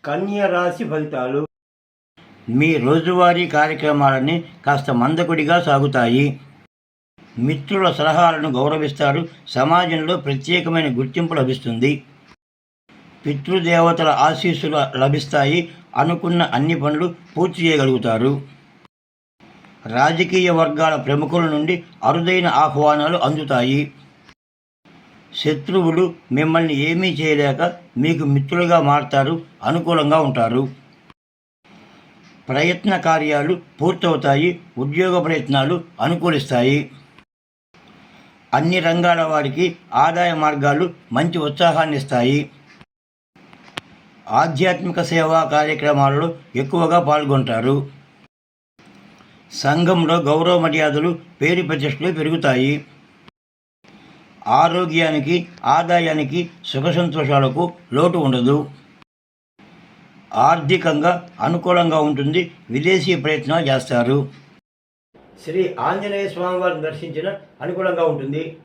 కన్య రాశి ఫలితాలు. మీ రోజువారీ కార్యక్రమాలన్నీ కాస్త మందకొడిగా సాగుతాయి. మిత్రుల సలహాలను గౌరవిస్తారు. సమాజంలో ప్రత్యేకమైన గుర్తింపు లభిస్తుంది. పితృదేవతల ఆశీస్సులు లభిస్తాయి. అనుకున్న అన్ని పనులు పూర్తి చేయగలుగుతారు. రాజకీయ వర్గాల ప్రముఖుల నుండి అరుదైన ఆహ్వానాలు అందుతాయి. శత్రువులు మిమ్మల్ని ఏమీ చేయలేక మీకు మిత్రులుగా మారతారు. అనుకూలంగా ఉంటారు. ప్రయత్న కార్యాలు పూర్తవుతాయి. ఉద్యోగ ప్రయత్నాలు అనుకూలిస్తాయి. అన్ని రంగాల వారికి ఆదాయ మార్గాలు మంచి ఉత్సాహాన్ని ఇస్తాయి. ఆధ్యాత్మిక సేవా కార్యక్రమాలలో ఎక్కువగా పాల్గొంటారు. సంఘంలో గౌరవ మర్యాదలు, పేరు ప్రతిష్టలు పెరుగుతాయి. ఆరోగ్యానికి, ఆదాయానికి, సుఖ సంతోషాలకు లోటు ఉండదు. ఆర్థికంగా అనుకూలంగా ఉంటుంది. విదేశీ ప్రయత్నాలు చేస్తారు. శ్రీ ఆంజనేయ స్వామి వారిని దర్శించిన అనుకూలంగా ఉంటుంది.